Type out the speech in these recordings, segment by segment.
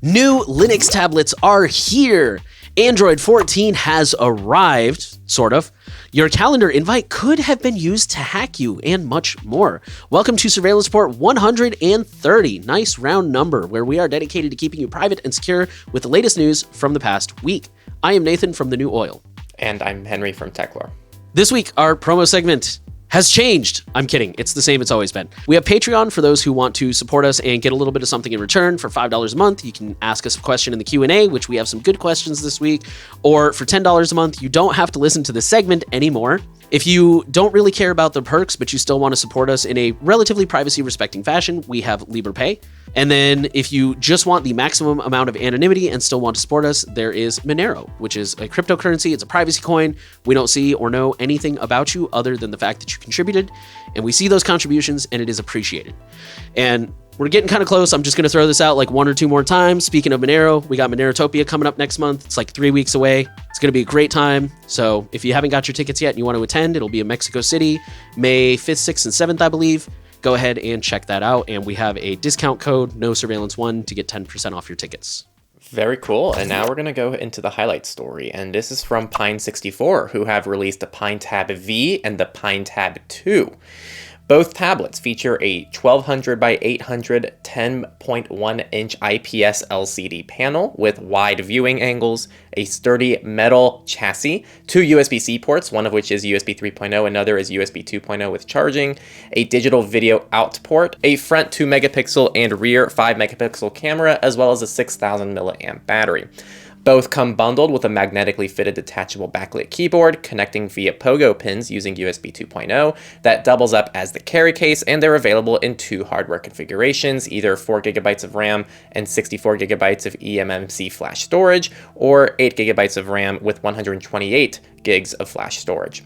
New Linux tablets are here. Android 14 has arrived, sort of. Your calendar invite could have been used to hack you, and much more. Welcome to Surveillance Report 130. Nice round number, where we are dedicated to keeping you private and secure with the latest news from the past week. I am Nathan from The New Oil. And I'm Henry from Techlore. This week, our promo segment has changed. I'm kidding. It's the same it's always been. We have Patreon for those who want to support us and get a little bit of something in return. For $5 a month, you can ask us a question in the Q&A, which we have some good questions this week. Or for $10 a month, you don't have to listen to the segment anymore. If you don't really care about the perks, but you still want to support us in a relatively privacy-respecting fashion, we have LibrePay. And then if you just want the maximum amount of anonymity and still want to support us, there is Monero, which is a cryptocurrency. It's a privacy coin. We don't see or know anything about you other than the fact that you contributed. And we see those contributions and it is appreciated. And we're getting kind of close. I'm just going to throw this out like one or two more times. Speaking of Monero, we got Monerotopia coming up next month. It's like 3 weeks away. It's going to be a great time. So if you haven't got your tickets yet and you want to attend, it'll be in Mexico City, May 5th, 6th, and 7th, I believe. Go ahead and check that out. And we have a discount code, NoSurveillance1, to get 10% off your tickets. Very cool. And now we're going to go into the highlight story. And this is from Pine64, who have released the PineTab V and the PineTab 2. Both tablets feature a 1200 by 800 10.1 inch IPS LCD panel with wide viewing angles, a sturdy metal chassis, 2 USB-C ports, one of which is USB 3.0, another is USB 2.0 with charging, a digital video out port, a front 2 megapixel and rear 5 megapixel camera, as well as a 6000 milliamp battery. Both come bundled with a magnetically fitted detachable backlit keyboard connecting via pogo pins using USB 2.0 that doubles up as the carry case, and they're available in 2 hardware configurations, either 4GB of RAM and 64GB of eMMC flash storage, or 8GB of RAM with 128 gigs of flash storage.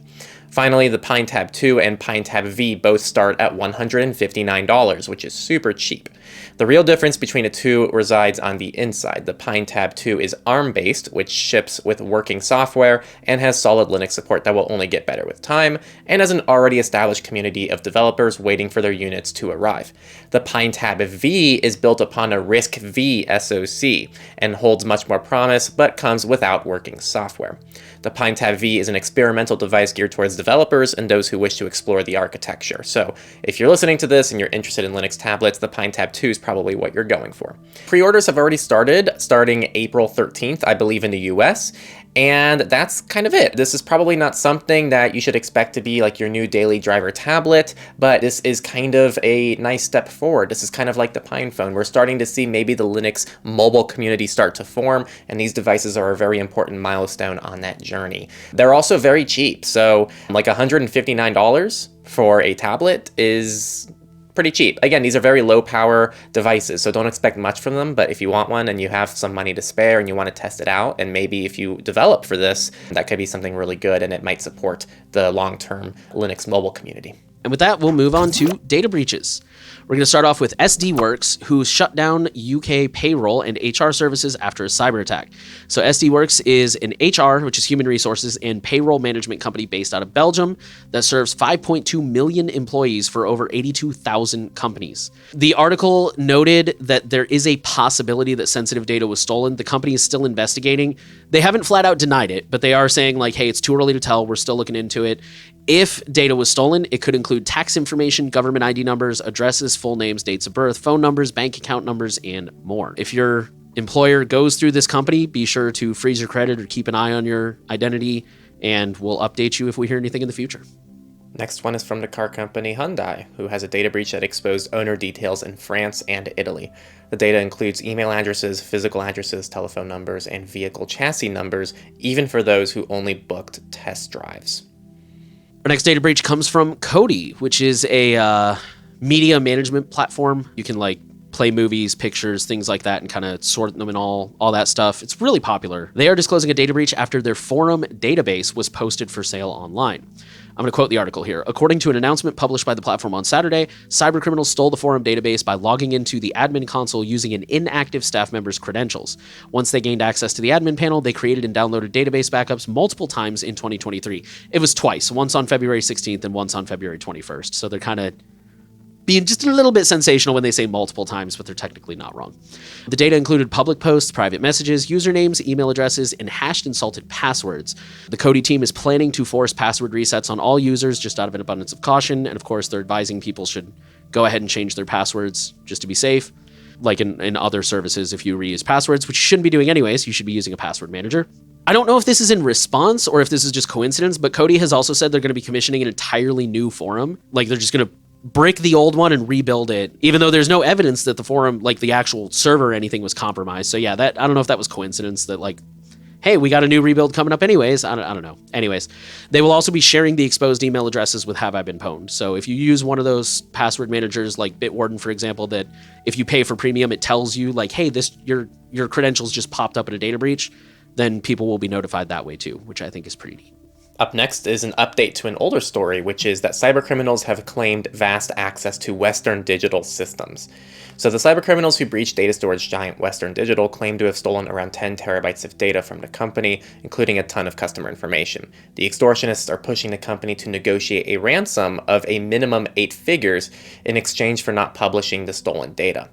Finally, the PineTab 2 and PineTab V both start at $159, which is super cheap. The real difference between the two resides on the inside. The PineTab 2 is ARM-based, which ships with working software and has solid Linux support that will only get better with time, and has an already established community of developers waiting for their units to arrive. The PineTab V is built upon a RISC-V SoC and holds much more promise, but comes without working software. The PineTab V is an experimental device geared towards developers and those who wish to explore the architecture. So if you're listening to this and you're interested in Linux tablets, the PineTab 2 is probably what you're going for. Pre-orders have already started, starting April 13th, I believe, in the US. And that's kind of it. This is probably not something that you should expect to be like your new daily driver tablet, but this is kind of a nice step forward. This is kind of like the Pine phone. We're starting to see maybe the Linux mobile community start to form, and these devices are a very important milestone on that journey. They're also very cheap. So like $159 for a tablet is pretty cheap. Again, these are very low power devices, so don't expect much from them, but if you want one and you have some money to spare and you want to test it out, and maybe if you develop for this, that could be something really good and it might support the long-term Linux mobile community. And with that, we'll move on to data breaches. We're going to start off with SD-Works, who shut down UK payroll and HR services after a cyber attack. So SD-Works is an HR, which is human resources, and payroll management company based out of Belgium that serves 5.2 million employees for over 82,000 companies. The article noted that there is a possibility that sensitive data was stolen. The company is still investigating. They haven't flat out denied it, but they are saying like, hey, it's too early to tell. We're still looking into it. If data was stolen, it could include tax information, government ID numbers, addresses, full names, dates of birth, phone numbers, bank account numbers, and more. If your employer goes through this company, be sure to freeze your credit or keep an eye on your identity, and we'll update you if we hear anything in the future. Next one is from the car company Hyundai, who has a data breach that exposed owner details in France and Italy. The data includes email addresses, physical addresses, telephone numbers, and vehicle chassis numbers, even for those who only booked test drives. Our next data breach comes from Kodi, which is a media management platform. You can like play movies, pictures, things like that, and kind of sort them and all that stuff. It's really popular. They are disclosing a data breach after their forum database was posted for sale online. I'm going to quote the article here. According to an announcement published by the platform on Saturday, cybercriminals stole the forum database by logging into the admin console using an inactive staff member's credentials. Once they gained access to the admin panel, they created and downloaded database backups multiple times in 2023. It was twice, once on February 16th and once on February 21st. So they're kind of being just a little bit sensational when they say multiple times, but they're technically not wrong. The data included public posts, private messages, usernames, email addresses, and hashed and salted passwords. The Cody team is planning to force password resets on all users just out of an abundance of caution, and of course they're advising people should go ahead and change their passwords just to be safe. Like in other services, if you reuse passwords, which you shouldn't be doing anyways, you should be using a password manager. I don't know if this is in response or if this is just coincidence, but Cody has also said they're going to be commissioning an entirely new forum. Like they're just going to break the old one and rebuild it, even though there's no evidence that the forum, like the actual server or anything, was compromised. So yeah, that I don't know if that was coincidence that like, hey, we got a new rebuild coming up anyways. I don't know. Anyways, they will also be sharing the exposed email addresses with Have I Been Pwned. So if you use one of those password managers like Bitwarden, for example, that if you pay for premium, it tells you like, hey, your credentials just popped up in a data breach, then people will be notified that way too, which I think is pretty neat. Up next is an update to an older story, which is that cybercriminals have claimed vast access to Western Digital systems. So the cybercriminals who breached data storage giant Western Digital claim to have stolen around 10 terabytes of data from the company, including a ton of customer information. The extortionists are pushing the company to negotiate a ransom of a minimum 8 figures in exchange for not publishing the stolen data.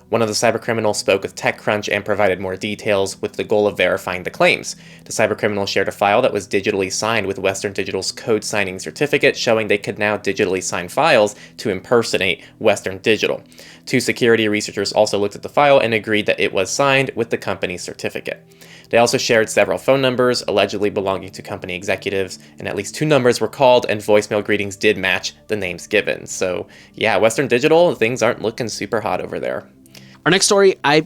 One of the cybercriminals spoke with TechCrunch and provided more details with the goal of verifying the claims. The cybercriminal shared a file that was digitally signed with Western Digital's code signing certificate, showing they could now digitally sign files to impersonate Western Digital. 2 security researchers also looked at the file and agreed that it was signed with the company's certificate. They also shared several phone numbers, allegedly belonging to company executives, and at least 2 numbers were called, and voicemail greetings did match the names given. So yeah, Western Digital, things aren't looking super hot over there. Our next story, I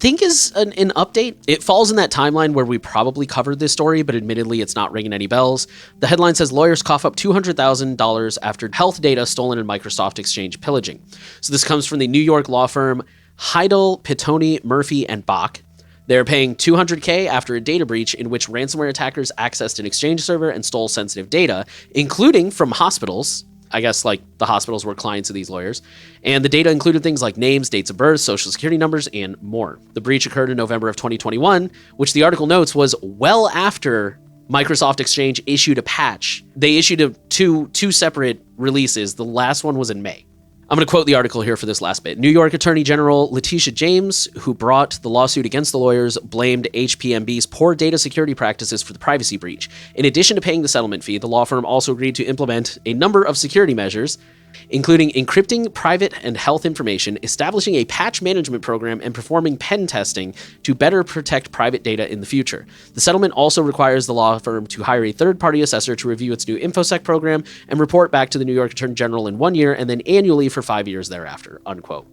think, is an update. It falls in that timeline where we probably covered this story, but admittedly, it's not ringing any bells. The headline says lawyers cough up $200,000 after health data stolen in Microsoft Exchange pillaging. So this comes from the New York law firm Heidel, Pittoni, Murphy, and Bach. They're paying $200K after a data breach in which ransomware attackers accessed an Exchange server and stole sensitive data, including from hospitals. I guess like the hospitals were clients of these lawyers. And the data included things like names, dates of birth, social security numbers, and more. The breach occurred in November of 2021, which the article notes was well after Microsoft Exchange issued a patch. They issued two separate releases. The last one was in May. I'm going to quote the article here for this last bit. New York Attorney General Letitia James, who brought the lawsuit against the lawyers, blamed HPMB's poor data security practices for the privacy breach. In addition to paying the settlement fee, the law firm also agreed to implement a number of security measures, including encrypting private and health information, establishing a patch management program, and performing pen testing to better protect private data in the future. The settlement also requires the law firm to hire a third-party assessor to review its new InfoSec program and report back to the New York Attorney General in 1 year and then annually for 5 years thereafter, unquote.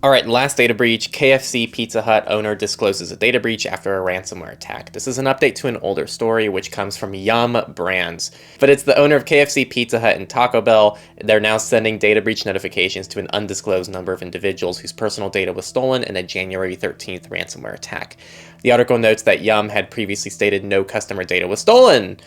All right, last data breach. KFC Pizza Hut owner discloses a data breach after a ransomware attack. This is an update to an older story, which comes from Yum Brands. But it's the owner of KFC, Pizza Hut, and Taco Bell. They're now sending data breach notifications to an undisclosed number of individuals whose personal data was stolen in a January 13th ransomware attack. The article notes that Yum had previously stated no customer data was stolen.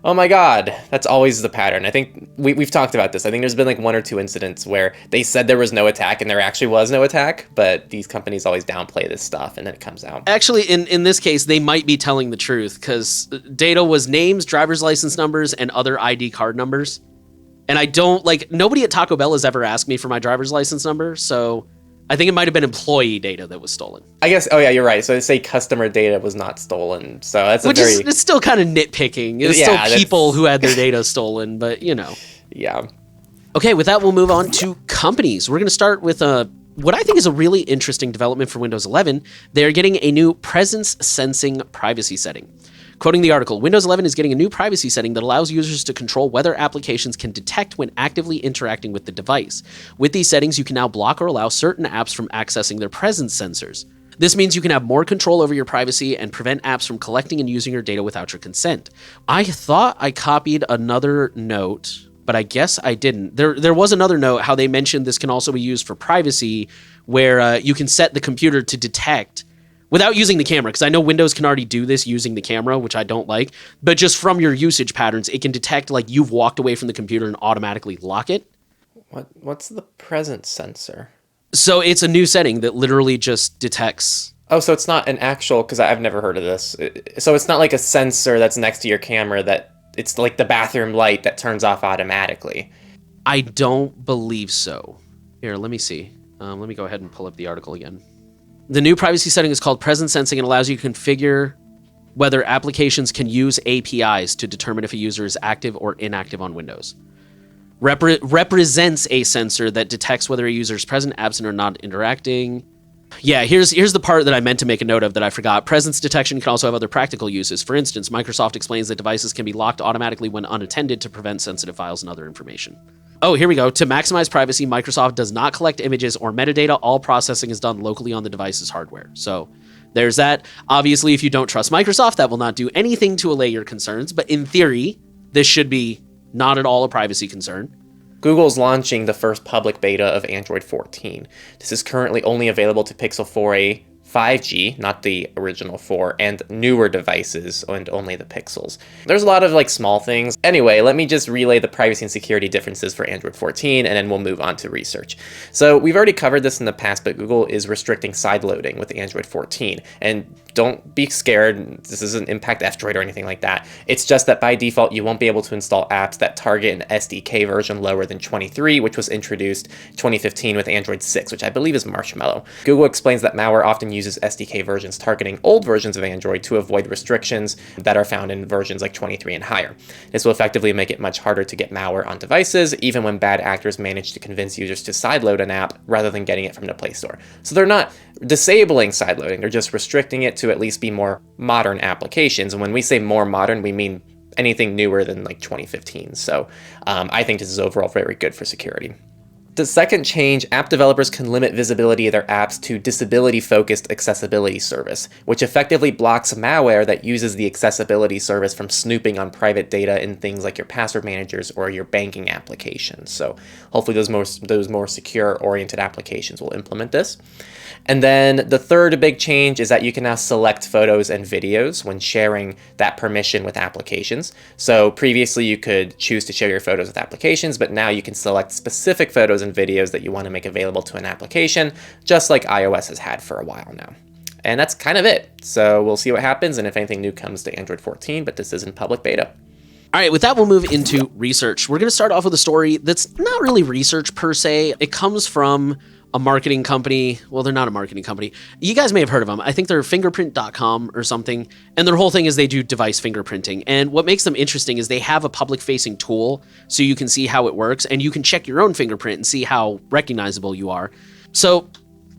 Oh my god, that's always the pattern. I think we've talked about this. I think there's been like 1 or 2 incidents where they said there was no attack and there actually was no attack, but these companies always downplay this stuff and then it comes out. Actually, in this case, they might be telling the truth because data was names, driver's license numbers, and other ID card numbers. And I don't, nobody at Taco Bell has ever asked me for my driver's license number, so I think it might have been employee data that was stolen. I guess, oh yeah, you're right. So they say customer data was not stolen. So that's it's still kind of nitpicking. It's still people who had their data stolen, but you know. Yeah. Okay, with that, we'll move on to companies. We're going to start with what I think is a really interesting development for Windows 11. They're getting a new presence sensing privacy setting. Quoting the article, Windows 11 is getting a new privacy setting that allows users to control whether applications can detect when actively interacting with the device. With these settings, you can now block or allow certain apps from accessing their presence sensors. This means you can have more control over your privacy and prevent apps from collecting and using your data without your consent. I thought I copied another note, but I guess I didn't. There was another note how they mentioned this can also be used for privacy, where you can set the computer to detect without using the camera, because I know Windows can already do this using the camera, which I don't like, but just from your usage patterns, it can detect like you've walked away from the computer and automatically lock it. What's the presence sensor? So it's a new setting that literally just detects. Oh, so it's not an actual, because I've never heard of this. So it's not like a sensor that's next to your camera that it's like the bathroom light that turns off automatically. I don't believe so. Here, let me see. Let me go ahead and pull up the article again. The new privacy setting is called presence sensing and allows you to configure whether applications can use APIs to determine if a user is active or inactive on Windows. Represents a sensor that detects whether a user is present, absent, or not interacting. Yeah, here's the part that I meant to make a note of that I forgot. Presence detection can also have other practical uses. For instance, Microsoft explains that devices can be locked automatically when unattended to prevent sensitive files and other information. Oh, here we go. To maximize privacy, Microsoft does not collect images or metadata. All processing is done locally on the device's hardware. So there's that. Obviously, if you don't trust Microsoft, that will not do anything to allay your concerns. But in theory, this should be not at all a privacy concern. Google's launching the first public beta of Android 14. This is currently only available to Pixel 4a 5G, not the original 4, and newer devices, and only the Pixels. There's a lot of small things. Anyway, let me just relay the privacy and security differences for Android 14, and then we'll move on to research. So we've already covered this in the past, but Google is restricting sideloading with Android 14. And don't be scared, this doesn't impact F-Droid or anything like that. It's just that by default, you won't be able to install apps that target an SDK version lower than 23, which was introduced 2015 with Android 6, which I believe is Marshmallow. Google explains that malware often uses SDK versions targeting old versions of Android to avoid restrictions that are found in versions like 23 and higher. This will effectively make it much harder to get malware on devices, even when bad actors manage to convince users to sideload an app rather than getting it from the Play Store. So they're not disabling sideloading, they're just restricting it to at least be more modern applications. And when we say more modern, we mean anything newer than 2015. So I think this is overall very good for security. The second change, app developers can limit visibility of their apps to disability-focused accessibility service, which effectively blocks malware that uses the accessibility service from snooping on private data in things like your password managers or your banking applications. So hopefully those more secure-oriented applications will implement this. And then the third big change is that you can now select photos and videos when sharing that permission with applications. So previously you could choose to share your photos with applications, but now you can select specific photos and videos that you want to make available to an application, just like iOS has had for a while now. And that's kind of it. So we'll see what happens and if anything new comes to Android 14, but this is in public beta. All right, with that, we'll move into research. We're going to start off with a story that's not really research per se. It comes from a marketing company. Well, they're not a marketing company. You guys may have heard of them. I think they're fingerprint.com or something. And their whole thing is they do device fingerprinting. And what makes them interesting is they have a public-facing tool so you can see how it works and you can check your own fingerprint and see how recognizable you are. So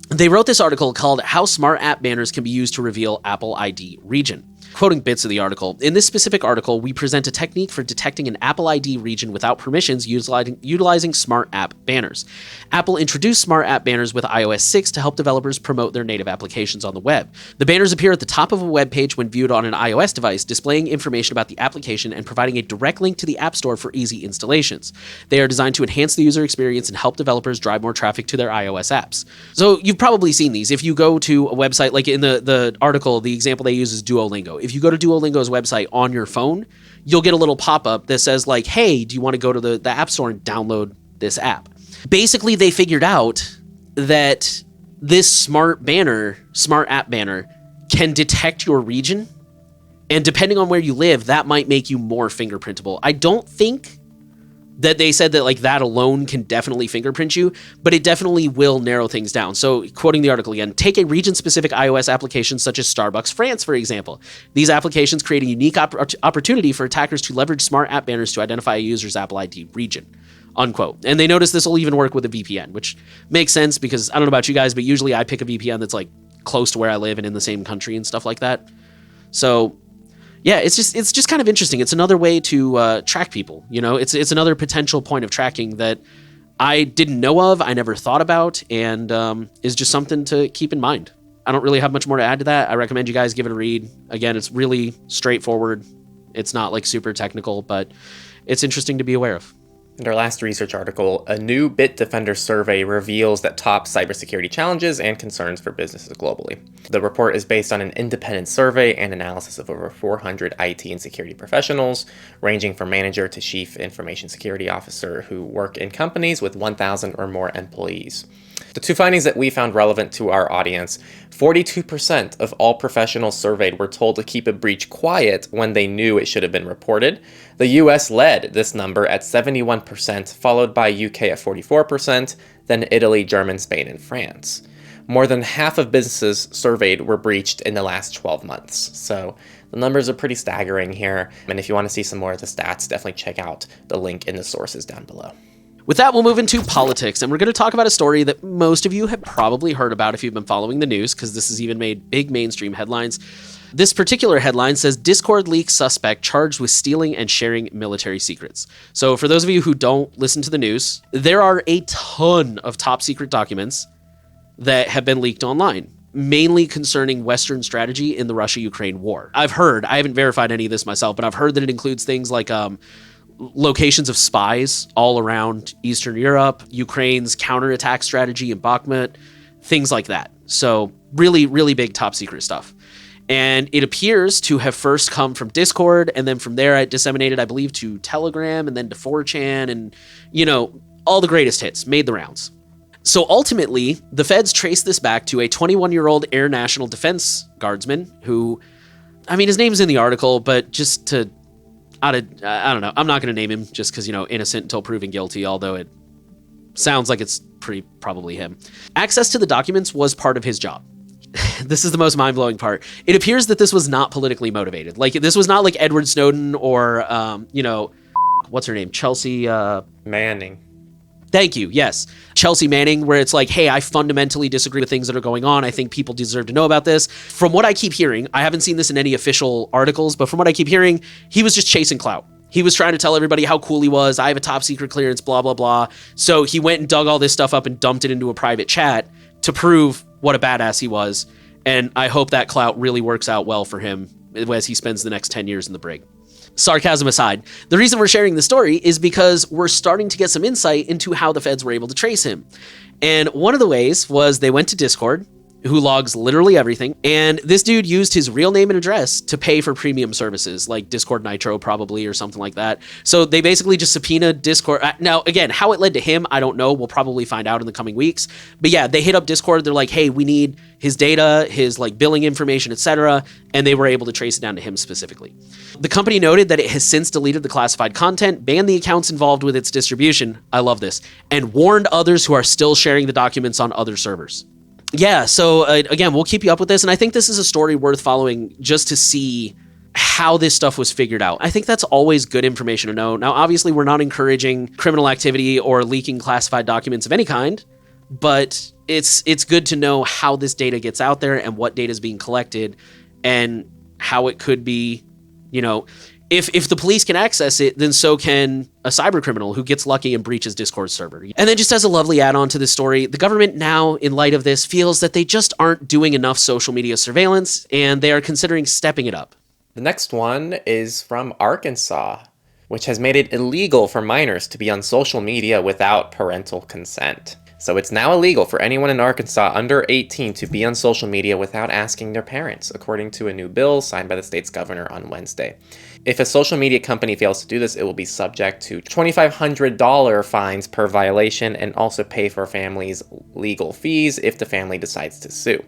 they wrote this article called How Smart App Banners Can Be Used to Reveal Apple ID Region. Quoting bits of the article, in this specific article, we present a technique for detecting an Apple ID region without permissions utilizing smart app banners. Apple introduced smart app banners with iOS 6 to help developers promote their native applications on the web. The banners appear at the top of a web page when viewed on an iOS device, displaying information about the application and providing a direct link to the App Store for easy installations. They are designed to enhance the user experience and help developers drive more traffic to their iOS apps. So you've probably seen these. If you go to a website, like in the article, the example they use is Duolingo. If you go to Duolingo's website on your phone, you'll get a little pop-up that says hey, do you want to go to the App Store and download this app? Basically, they figured out that this smart app banner can detect your region, and depending on where you live, that might make you more fingerprintable. I don't think that they said that that alone can definitely fingerprint you, but it definitely will narrow things down. So quoting the article again, take a region-specific iOS application such as Starbucks France, for example. These applications create a unique opportunity for attackers to leverage smart app banners to identify a user's Apple ID region, unquote. And they notice this will even work with a VPN, which makes sense because I don't know about you guys, but usually I pick a VPN that's close to where I live and in the same country and stuff like that. So yeah, it's just kind of interesting. It's another way to track people. It's another potential point of tracking that I didn't know of, I never thought about, and is just something to keep in mind. I don't really have much more to add to that. I recommend you guys give it a read. Again, it's really straightforward. It's not super technical, but it's interesting to be aware of. In our last research article, a new Bitdefender survey reveals that top cybersecurity challenges and concerns for businesses globally. The report is based on an independent survey and analysis of over 400 IT and security professionals, ranging from manager to chief information security officer who work in companies with 1,000 or more employees. The two findings that we found relevant to our audience: 42% of all professionals surveyed were told to keep a breach quiet when they knew it should have been reported. The US led this number at 71%, 41%, followed by UK at 44%, then Italy, Germany, Spain, and France. More than half of businesses surveyed were breached in the last 12 months. So the numbers are pretty staggering here. And if you want to see some more of the stats, definitely check out the link in the sources down below. With that, we'll move into politics, and we're going to talk about a story that most of you have probably heard about if you've been following the news, because this has even made big mainstream headlines. This particular headline says, Discord leak suspect charged with stealing and sharing military secrets. So for those of you who don't listen to the news, there are a ton of top secret documents that have been leaked online, mainly concerning Western strategy in the Russia-Ukraine war. I've heard, I haven't verified any of this myself, but I've heard that it includes things like locations of spies all around Eastern Europe, Ukraine's counterattack strategy in Bakhmut, things like that. So really, really big top secret stuff. And it appears to have first come from Discord, and then from there it disseminated, I believe, to Telegram, and then to 4chan, and, you know, all the greatest hits made the rounds. So ultimately, the feds traced this back to a 21-year-old Air National Defense Guardsman who, I mean, his name's in the article, but just to, I don't know, I'm not going to name him just because, you know, innocent until proven guilty, although it sounds like it's pretty probably him. Access to the documents was part of his job. This is the most mind-blowing part. It appears that this was not politically motivated. Like, this was not like Edward Snowden or, you know, what's her name? Chelsea Manning. Thank you. Yes. Chelsea Manning, where it's like, hey, I fundamentally disagree with things that are going on. I think people deserve to know about this. From what I keep hearing, I haven't seen this in any official articles, but from what I keep hearing, he was just chasing clout. He was trying to tell everybody how cool he was. I have a top secret clearance, blah, blah, blah. So he went and dug all this stuff up and dumped it into a private chat to prove what a badass he was. And I hope that clout really works out well for him as he spends the next 10 years in the brig. Sarcasm aside, the reason we're sharing the story is because we're starting to get some insight into how the feds were able to trace him. And one of the ways was they went to Discord, who logs literally everything, and this dude used his real name and address to pay for premium services, like Discord Nitro probably, or something like that. So they basically just subpoenaed Discord. Now, again, how it led to him, I don't know. We'll probably find out in the coming weeks. But yeah, they hit up Discord. They're like, hey, we need his data, his like billing information, etc. And they were able to trace it down to him specifically. The company noted that it has since deleted the classified content, banned the accounts involved with its distribution, I love this, and warned others who are still sharing the documents on other servers. Yeah, so again, we'll keep you up with this, and I think this is a story worth following just to see how this stuff was figured out. I think that's always good information to know. Now, obviously, we're not encouraging criminal activity or leaking classified documents of any kind, but it's good to know how this data gets out there and what data is being collected and how it could be, you know, if the police can access it, then so can a cyber criminal who gets lucky and breaches Discord's server. And then just as a lovely add-on to this story, the government now, in light of this, feels that they just aren't doing enough social media surveillance, and they are considering stepping it up. The next one is from Arkansas, which has made it illegal for minors to be on social media without parental consent. So it's now illegal for anyone in Arkansas under 18 to be on social media without asking their parents, according to a new bill signed by the state's governor on Wednesday. If a social media company fails to do this, it will be subject to $2,500 fines per violation and also pay for families' legal fees if the family decides to sue.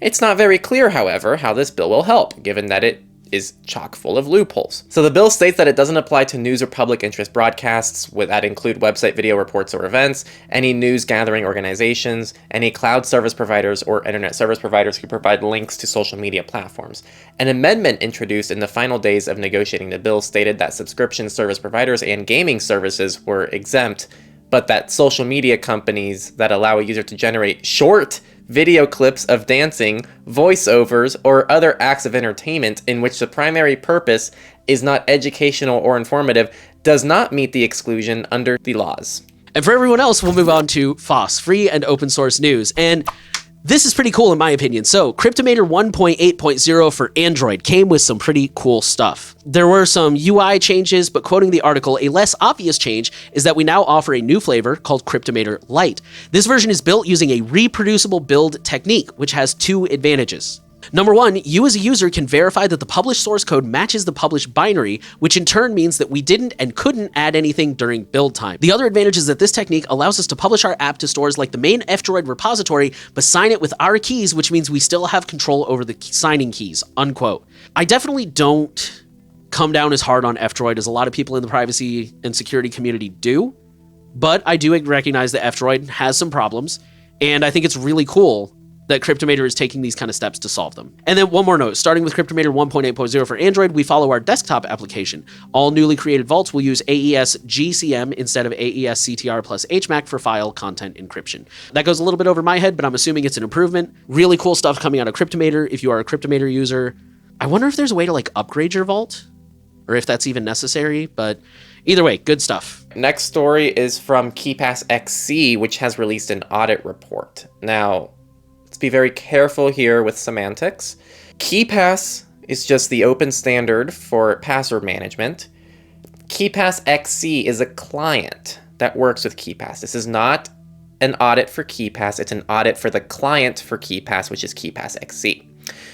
It's not very clear, however, how this bill will help, given that it is chock full of loopholes. So the bill states that it doesn't apply to news or public interest broadcasts that include website video reports or events, any news gathering organizations, any cloud service providers or internet service providers who provide links to social media platforms. An amendment introduced in the final days of negotiating the bill stated that subscription service providers and gaming services were exempt, but that social media companies that allow a user to generate short video clips of dancing, voiceovers, or other acts of entertainment in which the primary purpose is not educational or informative does not meet the exclusion under the laws. And for everyone else, we'll move on to FOSS, free and open source news. And this is pretty cool in my opinion. So Cryptomator 1.8.0 for Android came with some pretty cool stuff. There were some UI changes, but quoting the article, a less obvious change is that we now offer a new flavor called Cryptomator Lite. This version is built using a reproducible build technique, which has two advantages. Number one, you as a user can verify that the published source code matches the published binary, which in turn means that we didn't and couldn't add anything during build time. The other advantage is that this technique allows us to publish our app to stores like the main F-Droid repository, but sign it with our keys, which means we still have control over the signing keys, unquote. I definitely don't come down as hard on F-Droid as a lot of people in the privacy and security community do, but I do recognize that F-Droid has some problems, and I think it's really cool that Cryptomator is taking these kind of steps to solve them. And then one more note, starting with Cryptomator 1.8.0 for Android, we follow our desktop application. All newly created vaults will use AES GCM instead of AES CTR plus HMAC for file content encryption. That goes a little bit over my head, but I'm assuming it's an improvement. Really cool stuff coming out of Cryptomator if you are a Cryptomator user. I wonder if there's a way to like upgrade your vault, or if that's even necessary, but either way, good stuff. Next story is from KeePass XC, which has released an audit report. Now, let's be very careful here with semantics. KeePass is just the open standard for password management. KeePass XC is a client that works with KeePass. This is not an audit for KeePass, it's an audit for the client for KeePass, which is KeePass XC.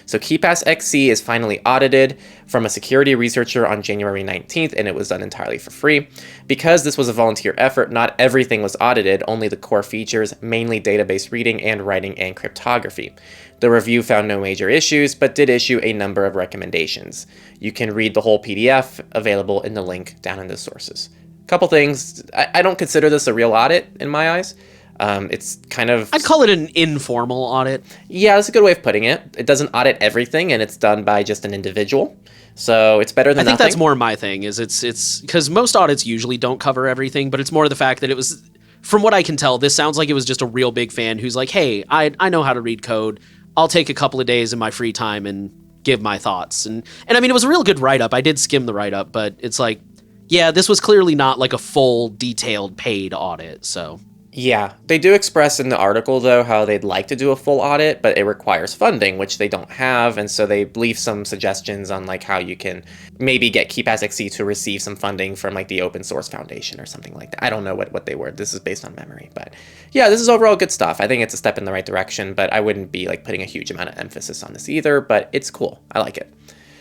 So KeePass XC is finally audited from a security researcher on January 19th, and it was done entirely for free. Because this was a volunteer effort, not everything was audited, only the core features, mainly database reading and writing and cryptography. The review found no major issues, but did issue a number of recommendations. You can read the whole PDF available in the link down in the sources. Couple things, I don't consider this a real audit in my eyes. It's kind of... I'd call it an informal audit. Yeah, that's a good way of putting it. It doesn't audit everything, and it's done by just an individual. So it's better than nothing. I think that's more my thing, is it's because most audits usually don't cover everything, but it's more the fact that it was, from what I can tell, this sounds like it was just a real big fan who's like, hey, I know how to read code. I'll take a couple of days in my free time and give my thoughts. And I mean, it was a real good write-up. I did skim the write-up, but it's like, yeah, this was clearly not like a full, detailed, paid audit, so... Yeah, they do express in the article, though, how they'd like to do a full audit, but it requires funding, which they don't have, and so they leave some suggestions on like how you can maybe get KeePass XC to receive some funding from like the Open Source Foundation or something like that. I don't know what they were. This is based on memory, but yeah, this is overall good stuff. I think it's a step in the right direction, but I wouldn't be like putting a huge amount of emphasis on this either, but it's cool. I like it.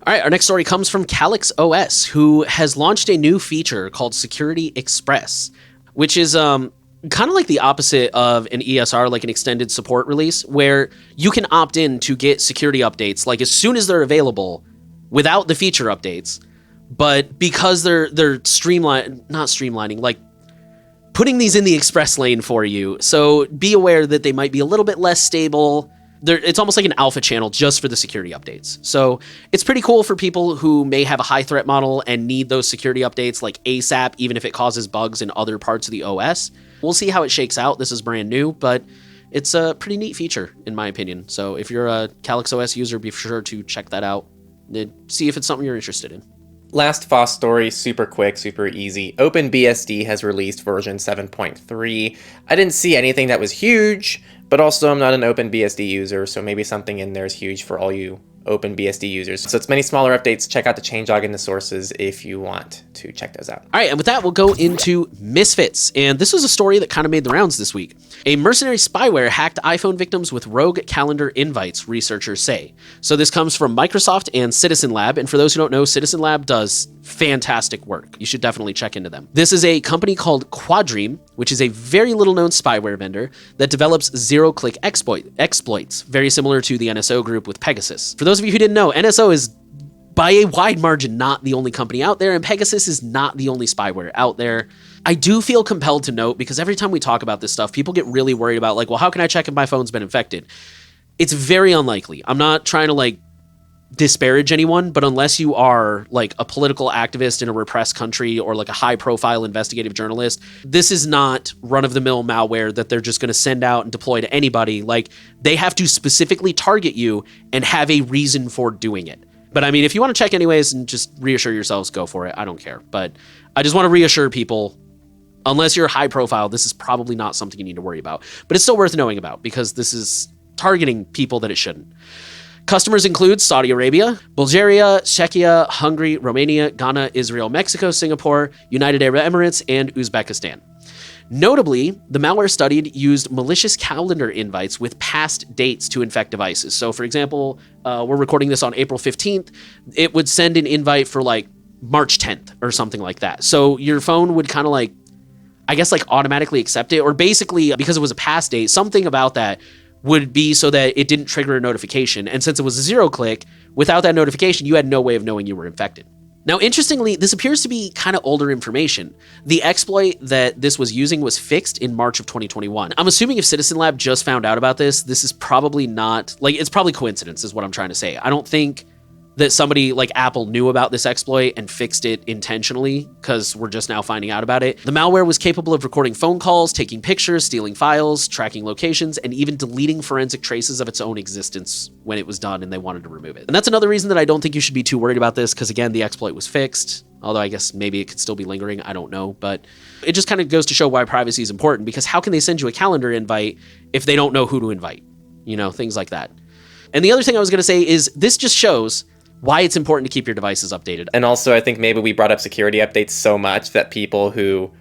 All right, our next story comes from Calyx OS, who has launched a new feature called Security Express, which is kind of like the opposite of an ESR, like an extended support release, where you can opt in to get security updates like as soon as they're available without the feature updates. But because they're streamlining, like putting these in the express lane for you. So be aware that they might be a little bit less stable. It's almost like an alpha channel just for the security updates. So it's pretty cool for people who may have a high threat model and need those security updates like ASAP, even if it causes bugs in other parts of the OS. We'll see how it shakes out. This is brand new, but it's a pretty neat feature, in my opinion. So if you're a Calyx OS user, be sure to check that out and see if it's something you're interested in. Last FOSS story, super quick, super easy. OpenBSD has released version 7.3. I didn't see anything that was huge, but also I'm not an OpenBSD user, so maybe something in there is huge for all you OpenBSD users. So it's many smaller updates. Check out the changelog in the sources if you want to check those out. All right, and with that, we'll go into Misfits. And this was a story that kind of made the rounds this week. A mercenary spyware hacked iPhone victims with rogue calendar invites, researchers say. So this comes from Microsoft and Citizen Lab. And for those who don't know, Citizen Lab does fantastic work. You should definitely check into them. This is a company called Quadream, which is a very little known spyware vendor that develops zero-click exploits, very similar to the NSO group with Pegasus. For those of you who didn't know, NSO is by a wide margin not the only company out there, and Pegasus is not the only spyware out there. I do feel compelled to note, because every time we talk about this stuff, people get really worried about like, well, how can I check if my phone's been infected? It's very unlikely. I'm not trying to like disparage anyone, but unless you are like a political activist in a repressed country or like a high profile investigative journalist, this is not run-of-the-mill malware that they're just going to send out and deploy to anybody. Like, they have to specifically target you and have a reason for doing it. But I mean, if you want to check anyways and just reassure yourselves, go for it. I don't care. But I just want to reassure people, unless you're high profile, this is probably not something you need to worry about. But it's still worth knowing about because this is targeting people that it shouldn't. Customers include Saudi Arabia, Bulgaria, Czechia, Hungary, Romania, Ghana, Israel, Mexico, Singapore, United Arab Emirates, and Uzbekistan. Notably, the malware studied used malicious calendar invites with past dates to infect devices. So, for example, we're recording this on April 15th. It would send an invite for like March 10th or something like that. So your phone would kind of like, I guess, like automatically accept it, or basically because it was a past date, something about that would be so that it didn't trigger a notification. And since it was a zero click, without that notification, you had no way of knowing you were infected. Now, interestingly, this appears to be kind of older information. The exploit that this was using was fixed in March of 2021. I'm assuming if Citizen Lab just found out about this, this is probably not, like, it's probably coincidence is what I'm trying to say. I don't think that somebody like Apple knew about this exploit and fixed it intentionally because we're just now finding out about it. The malware was capable of recording phone calls, taking pictures, stealing files, tracking locations, and even deleting forensic traces of its own existence when it was done and they wanted to remove it. And that's another reason that I don't think you should be too worried about this because, again, the exploit was fixed. Although I guess maybe it could still be lingering. I don't know. But it just kind of goes to show why privacy is important, because how can they send you a calendar invite if they don't know who to invite? You know, things like that. And the other thing I was going to say is this just shows why it's important to keep your devices updated. And also, I think maybe we brought up security updates so much that people who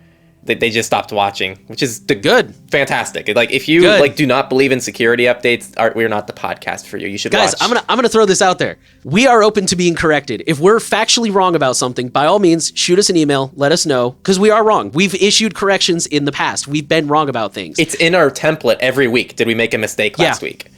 they just stopped watching, which is good, fantastic. Like if you like do not believe in security updates, we're not the podcast for you. You should guys. Watch. I'm gonna throw this out there. We are open to being corrected. If we're factually wrong about something, by all means, shoot us an email. Let us know, because we are wrong. We've issued corrections in the past. We've been wrong about things. It's in our template every week. Did we make a mistake last week?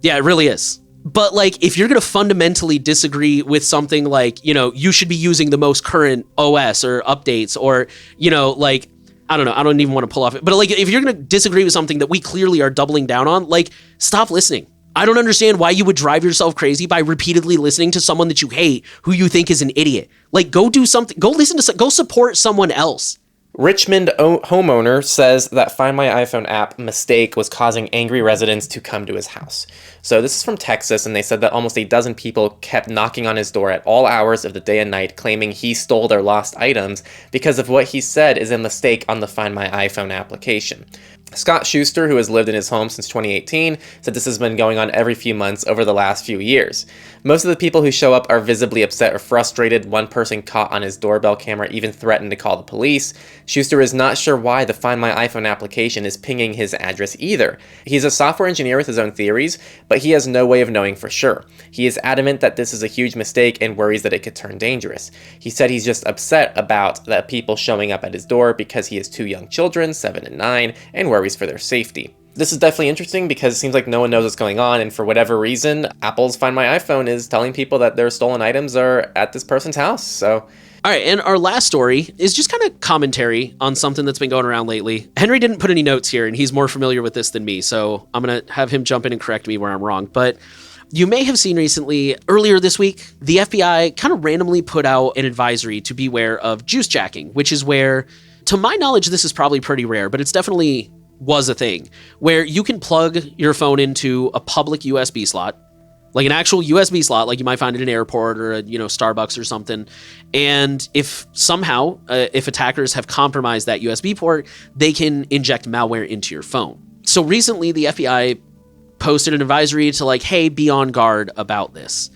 Yeah, it really is. But like, if you're going to fundamentally disagree with something like, you know, you should be using the most current OS or updates, or, you know, like, I don't know, I don't even want to pull off it. But like, if you're going to disagree with something that we clearly are doubling down on, like, stop listening. I don't understand why you would drive yourself crazy by repeatedly listening to someone that you hate, who you think is an idiot. Like, go do something, go support someone else. Richmond homeowner says that Find My iPhone app mistake was causing angry residents to come to his house. So this is from Texas, and they said that almost a dozen people kept knocking on his door at all hours of the day and night, claiming he stole their lost items because of what he said is a mistake on the Find My iPhone application. Scott Schuster, who has lived in his home since 2018, said this has been going on every few months over the last few years. Most of the people who show up are visibly upset or frustrated. One person caught on his doorbell camera even threatened to call the police. Schuster is not sure why the Find My iPhone application is pinging his address either. He's a software engineer with his own theories, but he has no way of knowing for sure. He is adamant that this is a huge mistake and worries that it could turn dangerous. He said he's just upset about the people showing up at his door because he has two young children, 7 and 9, and worries for their safety. This is definitely interesting because it seems like no one knows what's going on, and for whatever reason, Apple's Find My iPhone is telling people that their stolen items are at this person's house. So, all right, and our last story is just kind of commentary on something that's been going around lately. Henry didn't put any notes here, and he's more familiar with this than me, so I'm going to have him jump in and correct me where I'm wrong. But you may have seen recently, earlier this week, the FBI kind of randomly put out an advisory to beware of juice jacking, which is where, to my knowledge, this is probably pretty rare, but it's definitely was a thing, where you can plug your phone into a public USB slot, like an actual USB slot, like you might find at an airport or a, you know, Starbucks or something. And if somehow, if attackers have compromised that USB port, they can inject malware into your phone. So recently the FBI posted an advisory to like, hey, be on guard about this.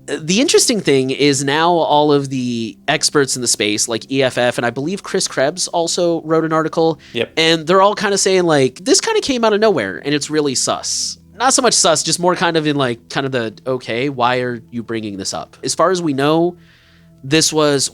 The interesting thing is now all of the experts in the space, like EFF, and I believe Chris Krebs also wrote an article, and they're all kind of saying like, this kind of came out of nowhere and it's really sus. Not so much sus, just more kind of in like, kind of the, okay, why are you bringing this up? As far as we know, this was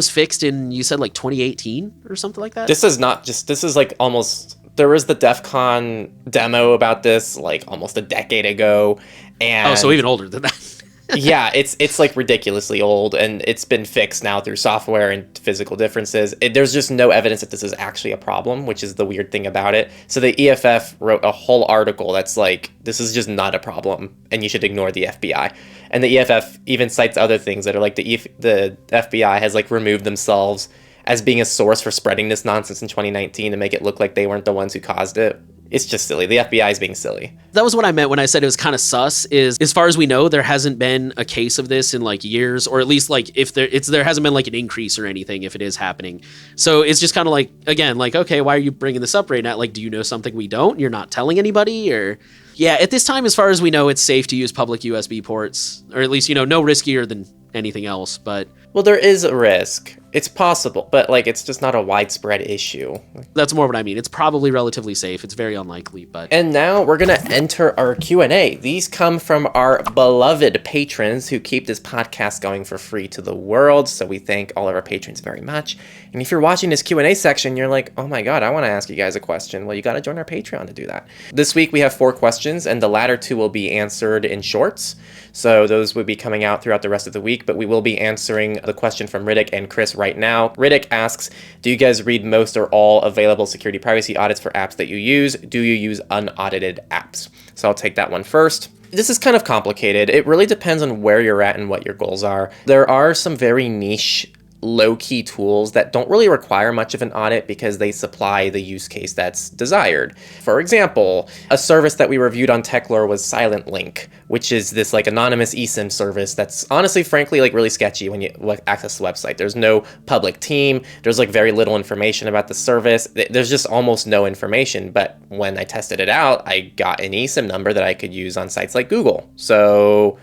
fixed in, you said like 2018 or something like that? This is like almost, there was the DEF CON demo about this like almost a decade ago. And oh, so even older than that. Yeah, it's like ridiculously old, and it's been fixed now through software and physical differences. There's just no evidence that this is actually a problem, which is the weird thing about it. So the EFF wrote a whole article that's like, this is just not a problem, and you should ignore the FBI. And the EFF even cites other things that are like the FBI has like removed themselves as being a source for spreading this nonsense in 2019 to make it look like they weren't the ones who caused it. It's just silly. The FBI is being silly. That was what I meant when I said it was kind of sus, is as far as we know, there hasn't been a case of this in like years, or at least like if there hasn't been like an increase or anything if it is happening. So it's just kind of like, again, like, okay, why are you bringing this up right now? Like, do you know something we don't? You're not telling anybody? Or yeah, at this time, as far as we know, it's safe to use public USB ports, or at least, you know, no riskier than anything else. But well, there is a risk. It's possible, but like it's just not a widespread issue. That's more what I mean. It's probably relatively safe. It's very unlikely, but... And now we're going to enter our Q&A. These come from our beloved patrons who keep this podcast going for free to the world, so we thank all of our patrons very much. And if you're watching this Q&A section, you're like, oh my god, I want to ask you guys a question. Well, you got to join our Patreon to do that. This week we have 4 questions, and the latter 2 will be answered in shorts. So those will be coming out throughout the rest of the week, but we will be answering the question from Riddick and Chris right now. Riddick asks, do you guys read most or all available security privacy audits for apps that you use? Do you use unaudited apps? So I'll take that one first. This is kind of complicated. It really depends on where you're at and what your goals are. There are some very niche low-key tools that don't really require much of an audit because they supply the use case that's desired. For example, a service that we reviewed on Techlore was Silent Link, which is this like anonymous eSIM service that's honestly, frankly, like really sketchy when you access the website. There's no public team. There's like very little information about the service. There's just almost no information. But when I tested it out, I got an eSIM number that I could use on sites like Google. So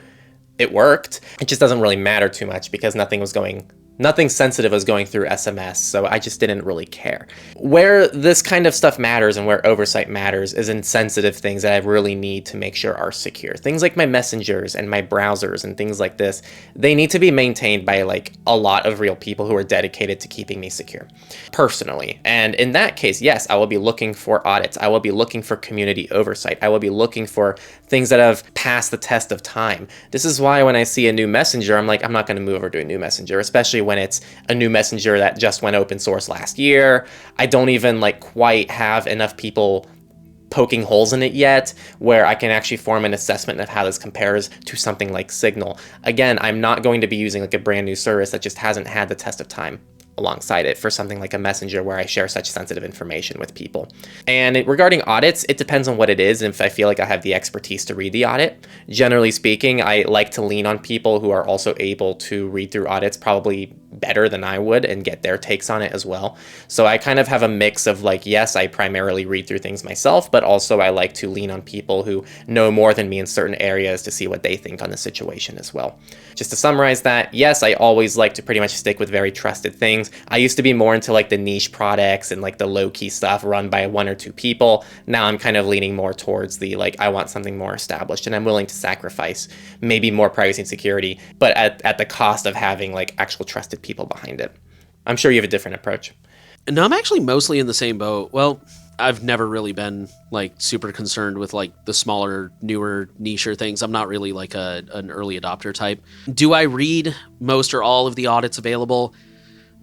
it worked. It just doesn't really matter too much because nothing sensitive was going through SMS, so I just didn't really care. Where this kind of stuff matters and where oversight matters is in sensitive things that I really need to make sure are secure. Things like my messengers and my browsers and things like this, they need to be maintained by like a lot of real people who are dedicated to keeping me secure, personally. And in that case, yes, I will be looking for audits. I will be looking for community oversight. I will be looking for things that have passed the test of time. This is why when I see a new messenger, I'm like, I'm not going to move over to a new messenger, especially when it's a new messenger that just went open source last year. I don't even like quite have enough people poking holes in it yet where I can actually form an assessment of how this compares to something like Signal. Again, I'm not going to be using like a brand new service that just hasn't had the test of time alongside it for something like a messenger where I share such sensitive information with people. And regarding audits, it depends on what it is and if I feel like I have the expertise to read the audit. Generally speaking, I like to lean on people who are also able to read through audits probably better than I would and get their takes on it as well. So I kind of have a mix of like, yes, I primarily read through things myself, but also I like to lean on people who know more than me in certain areas to see what they think on the situation as well. Just to summarize that, yes, I always like to pretty much stick with very trusted things. I used to be more into like the niche products and like the low-key stuff run by one or two people. Now I'm kind of leaning more towards the like, I want something more established and I'm willing to sacrifice maybe more privacy and security, but at the cost of having like actual trusted people behind it. I'm sure you have a different approach. No, I'm actually mostly in the same boat. Well, I've never really been like super concerned with like the smaller, newer, nicher things. I'm not really like an early adopter type. Do I read most or all of the audits available?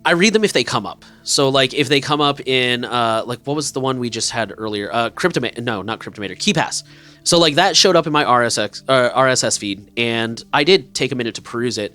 I read them if they come up. So like if they come up in like what was the one we just had earlier? Cryptomator. No, not Cryptomator. KeyPass. So like that showed up in my RSS feed, and I did take a minute to peruse it.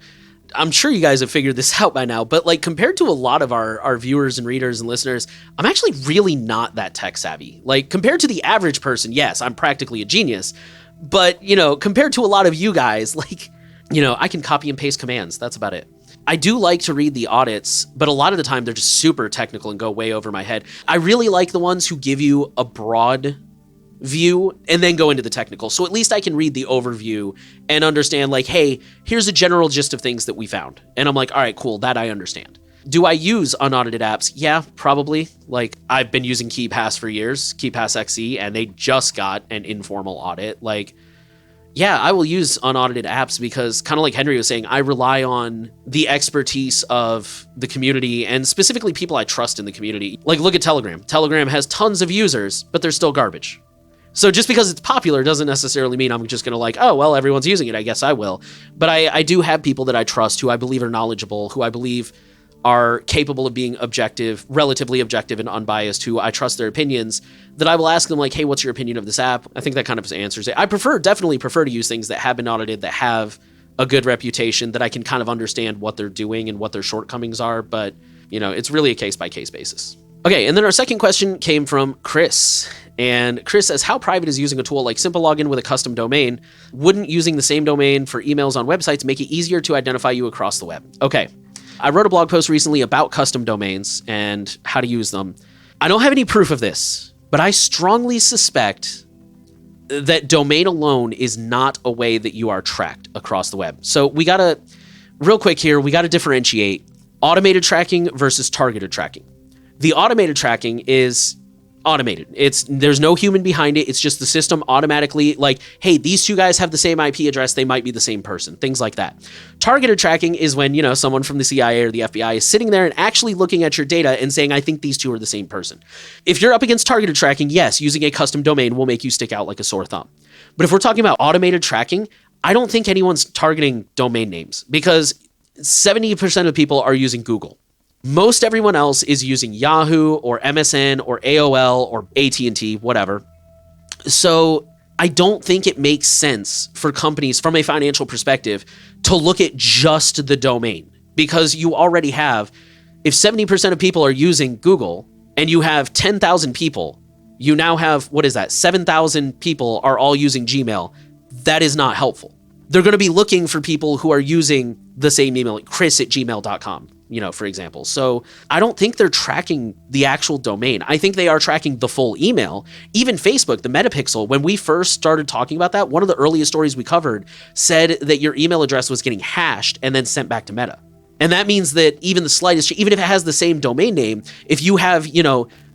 I'm sure you guys have figured this out by now, but like compared to a lot of our viewers and readers and listeners, I'm actually really not that tech savvy. Like compared to the average person, yes, I'm practically a genius. But, you know, compared to a lot of you guys, like, you know, I can copy and paste commands. That's about it. I do like to read the audits, but a lot of the time they're just super technical and go way over my head. I really like the ones who give you a broad view and then go into the technical. So at least I can read the overview and understand like, hey, here's a general gist of things that we found. And I'm like, all right, cool, that I understand. Do I use unaudited apps? Yeah, probably. Like I've been using KeyPass for years, KeyPass XE, and they just got an informal audit. Like, yeah, I will use unaudited apps because kind of like Henry was saying, I rely on the expertise of the community and specifically people I trust in the community. Like look at Telegram. Telegram has tons of users, but they're still garbage. So just because it's popular doesn't necessarily mean I'm just going to like, oh, well, everyone's using it, I guess I will. But I do have people that I trust who I believe are knowledgeable, who I believe are capable of being objective, relatively objective and unbiased, who I trust their opinions, that I will ask them like, hey, what's your opinion of this app? I think that kind of answers it. I definitely prefer to use things that have been audited, that have a good reputation, that I can kind of understand what they're doing and what their shortcomings are. But, you know, it's really a case-by-case basis. Okay, and then our second question came from Chris. And Chris says, how private is using a tool like Simple Login with a custom domain? Wouldn't using the same domain for emails on websites make it easier to identify you across the web? Okay, I wrote a blog post recently about custom domains and how to use them. I don't have any proof of this, but I strongly suspect that domain alone is not a way that you are tracked across the web. So we gotta, real quick here, we gotta differentiate automated tracking versus targeted tracking. The automated tracking is automated. There's no human behind it. It's just the system automatically like, hey, these two guys have the same IP address. They might be the same person, things like that. Targeted tracking is when, you know, someone from the CIA or the FBI is sitting there and actually looking at your data and saying, I think these two are the same person. If you're up against targeted tracking, yes, using a custom domain will make you stick out like a sore thumb. But if we're talking about automated tracking, I don't think anyone's targeting domain names because 70% of people are using Google. Most everyone else is using Yahoo or MSN or AOL or AT&T, whatever. So I don't think it makes sense for companies from a financial perspective to look at just the domain, because you already have, if 70% of people are using Google and you have 10,000 people, you now have, 7,000 people are all using Gmail. That is not helpful. They're going to be looking for people who are using the same email, like chris@gmail.com, for example. So I don't think they're tracking the actual domain. I think they are tracking the full email. Even Facebook, the Metapixel, when we first started talking about that, one of the earliest stories we covered said that your email address was getting hashed and then sent back to Meta. And that means that even the slightest, even if it has the same domain name, if you have,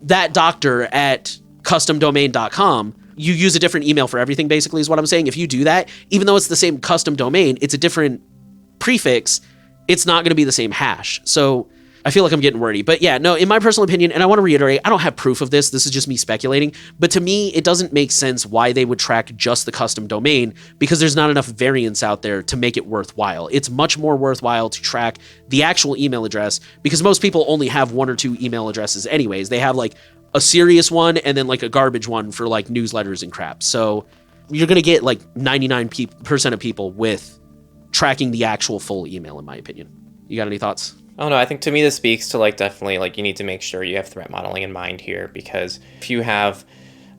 that doctor at customdomain.com, you use a different email for everything, basically, is what I'm saying. If you do that, even though it's the same custom domain, it's a different prefix, it's not going to be the same hash. So I feel like I'm getting wordy. But yeah, no, in my personal opinion, and I want to reiterate, I don't have proof of this. This is just me speculating. But to me, it doesn't make sense why they would track just the custom domain, because there's not enough variance out there to make it worthwhile. It's much more worthwhile to track the actual email address, because most people only have one or two email addresses anyways. They have like a serious one and then like a garbage one for like newsletters and crap. So you're going to get like 99% of people with tracking the actual full email, in my opinion. You got any thoughts? Oh no, I think to me this speaks to definitely you need to make sure you have threat modeling in mind here, because if you have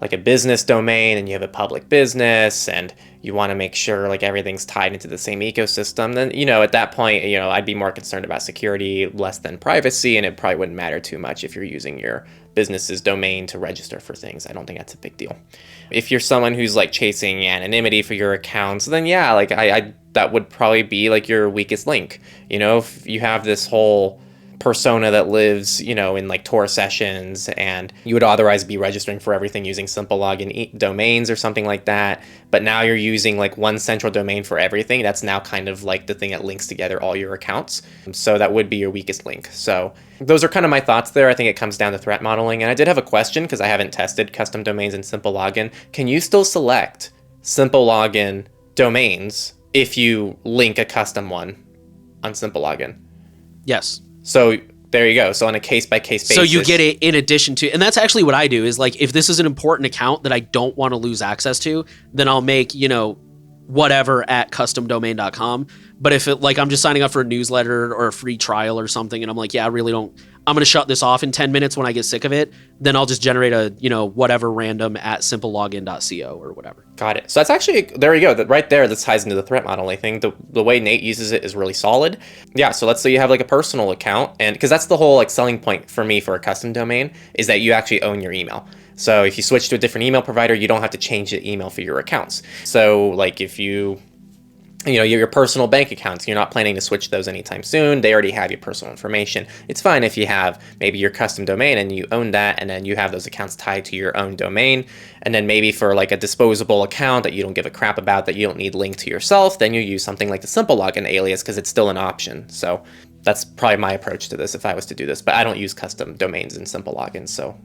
a business domain and you have a public business and you want to make sure everything's tied into the same ecosystem, then at that point I'd be more concerned about security less than privacy, and it probably wouldn't matter too much if you're using your business's domain to register for things. I don't think that's a big deal. If you're someone who's chasing anonymity for your accounts, then yeah, I that would probably be your weakest link. If you have this whole persona that lives, in Tor sessions, and you would otherwise be registering for everything using simple login domains or something like that, but now you're using one central domain for everything, that's now kind of the thing that links together all your accounts. So that would be your weakest link. So those are kind of my thoughts there. I think it comes down to threat modeling. And I did have a question, because I haven't tested custom domains in simple login. Can you still select simple login domains if you link a custom one on simple login? Yes. So there you go. So on a case-by-case basis. So you get it in addition to, and that's actually what I do, is if this is an important account that I don't want to lose access to, then I'll make, whatever at customdomain.com. But if I'm just signing up for a newsletter or a free trial or something, and I'm yeah, I really don't, I'm going to shut this off in 10 minutes when I get sick of it, then I'll just generate a, whatever random at simplelogin.co or whatever. Got it. So that's actually, there you go. Right there, that ties into the threat modeling thing. The way Nate uses it is really solid. Yeah, so let's say you have a personal account, and because that's the whole selling point for me for a custom domain, is that you actually own your email. So if you switch to a different email provider, you don't have to change the email for your accounts. So if you your personal bank accounts, you're not planning to switch those anytime soon. They already have your personal information. It's fine if you have maybe your custom domain and you own that, and then you have those accounts tied to your own domain. And then maybe for a disposable account that you don't give a crap about, that you don't need linked to yourself, then you use something like the simple login alias, because it's still an option. So that's probably my approach to this if I was to do this, but I don't use custom domains in simple login. So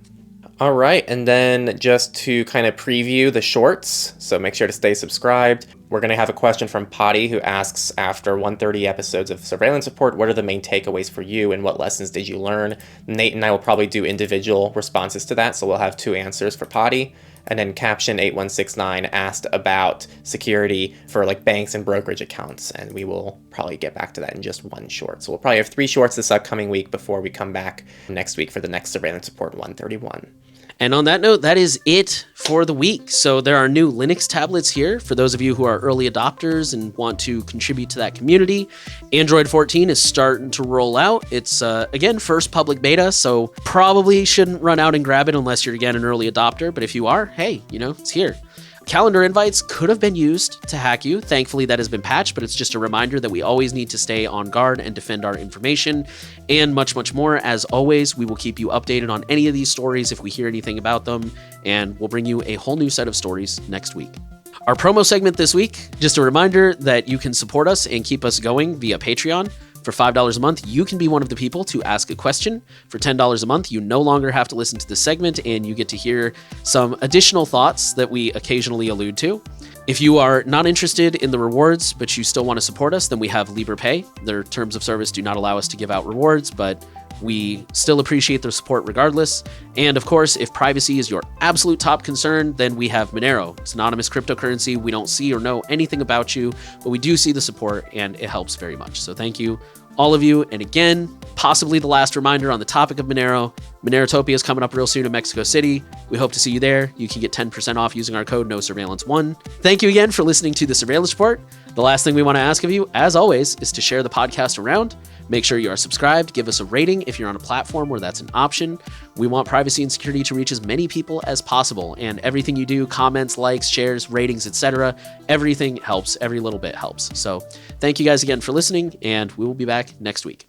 all right, and then just to kind of preview the shorts, so make sure to stay subscribed. We're going to have a question from Potty, who asks, after 130 episodes of Surveillance Report, what are the main takeaways for you and what lessons did you learn? Nate and I will probably do individual responses to that, so we'll have 2 answers for Potty. And then Caption 8169 asked about security for banks and brokerage accounts, and we will probably get back to that in just 1 short. So we'll probably have 3 shorts this upcoming week before we come back next week for the next Surveillance Report 131. And on that note, that is it for the week. So there are new Linux tablets here for those of you who are early adopters and want to contribute to that community. Android 14 is starting to roll out. It's, again, first public beta, so probably shouldn't run out and grab it unless you're, again, an early adopter. But if you are, hey, it's here. Calendar invites could have been used to hack you. Thankfully, that has been patched, but it's just a reminder that we always need to stay on guard and defend our information, and much, much more. As always, we will keep you updated on any of these stories if we hear anything about them, and we'll bring you a whole new set of stories next week. Our promo segment this week, just a reminder that you can support us and keep us going via Patreon. For $5 a month, you can be one of the people to ask a question. For $10 a month, you no longer have to listen to this segment and you get to hear some additional thoughts that we occasionally allude to. If you are not interested in the rewards, but you still want to support us, then we have Pay. Their terms of service do not allow us to give out rewards, but we still appreciate their support regardless. And of course, if privacy is your absolute top concern, then we have Monero. It's anonymous cryptocurrency. We don't see or know anything about you, but we do see the support and it helps very much. So thank you, all of you. And again, possibly the last reminder on the topic of Monero. Monerotopia is coming up real soon in Mexico City. We hope to see you there. You can get 10% off using our code NOSURVEILLANCE1. Thank you again for listening to the Surveillance Report. The last thing we want to ask of you, as always, is to share the podcast around. Make sure you are subscribed. Give us a rating if you're on a platform where that's an option. We want privacy and security to reach as many people as possible. And everything you do, comments, likes, shares, ratings, etc., everything helps. Every little bit helps. So thank you guys again for listening, and we will be back next week.